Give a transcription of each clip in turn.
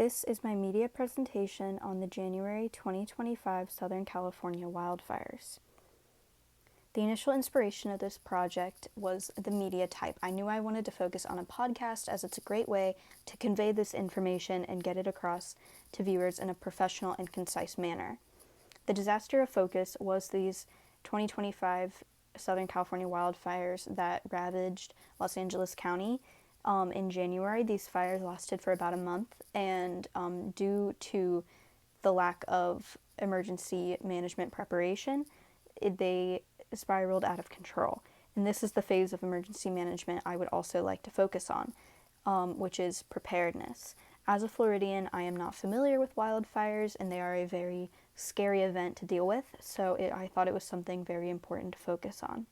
This is my media presentation on the January 2025 Southern California wildfires. The initial inspiration of this project was the media type. I knew I wanted to focus on a podcast as it's a great way to convey this information and get it across to viewers in a professional and concise manner. The disaster of focus was these 2025 Southern California wildfires that ravaged Los Angeles County. In January, these fires lasted for about a month, and due to the lack of emergency management preparation, they spiraled out of control. And this is the phase of emergency management I would also like to focus on, which is preparedness. As a Floridian, I am not familiar with wildfires, and they are a very scary event to deal with, so I thought it was something very important to focus on.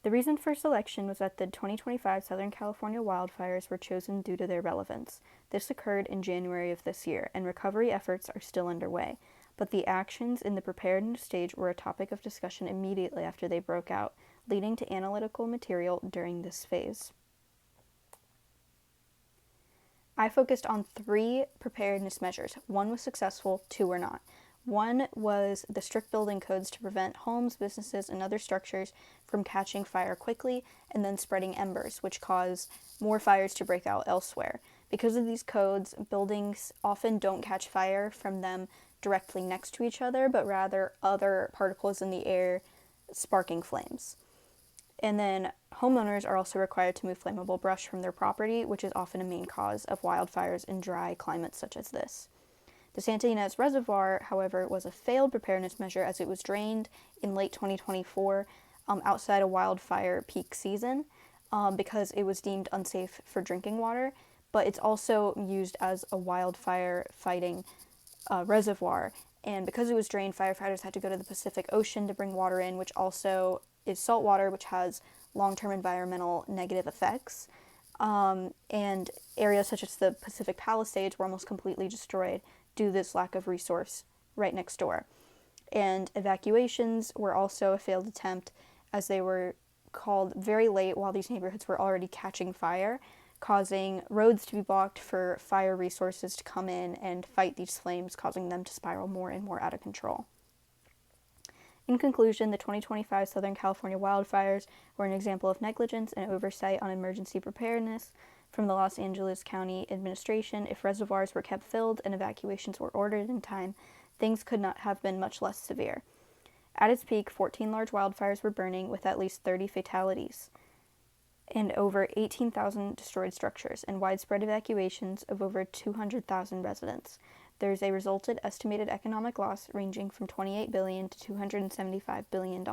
The reason for selection was that the 2025 Southern California wildfires were chosen due to their relevance. This occurred in January of this year, and recovery efforts are still underway, but the actions in the preparedness stage were a topic of discussion immediately after they broke out, leading to analytical material during this phase. I focused on 3 preparedness measures. 1 was successful, 2 were not. 1 was the strict building codes to prevent homes, businesses, and other structures from catching fire quickly and then spreading embers, which cause more fires to break out elsewhere. Because of these codes, buildings often don't catch fire from them directly next to each other, but rather other particles in the air sparking flames. And then homeowners are also required to move flammable brush from their property, which is often a main cause of wildfires in dry climates such as this. The Santa Ynez Reservoir, however, was a failed preparedness measure as it was drained in late 2024 outside a wildfire peak season because it was deemed unsafe for drinking water, but it's also used as a wildfire fighting reservoir. And because it was drained, firefighters had to go to the Pacific Ocean to bring water in, which also is salt water, which has long-term environmental negative effects. And areas such as the Pacific Palisades were almost completely destroyed due to this lack of resource right next door. And evacuations were also a failed attempt as they were called very late while these neighborhoods were already catching fire, causing roads to be blocked for fire resources to come in and fight these flames, causing them to spiral more and more out of control. In conclusion, the 2025 Southern California wildfires were an example of negligence and oversight on emergency preparedness from the Los Angeles County administration. If reservoirs were kept filled and evacuations were ordered in time, things could not have been much less severe. At its peak, 14 large wildfires were burning with at least 30 fatalities and over 18,000 destroyed structures and widespread evacuations of over 200,000 residents. There's a resultant estimated economic loss ranging from $28 billion to $275 billion.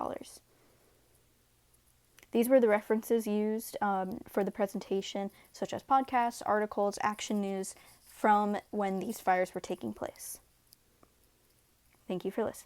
These were the references used for the presentation, such as podcasts, articles, action news from when these fires were taking place. Thank you for listening.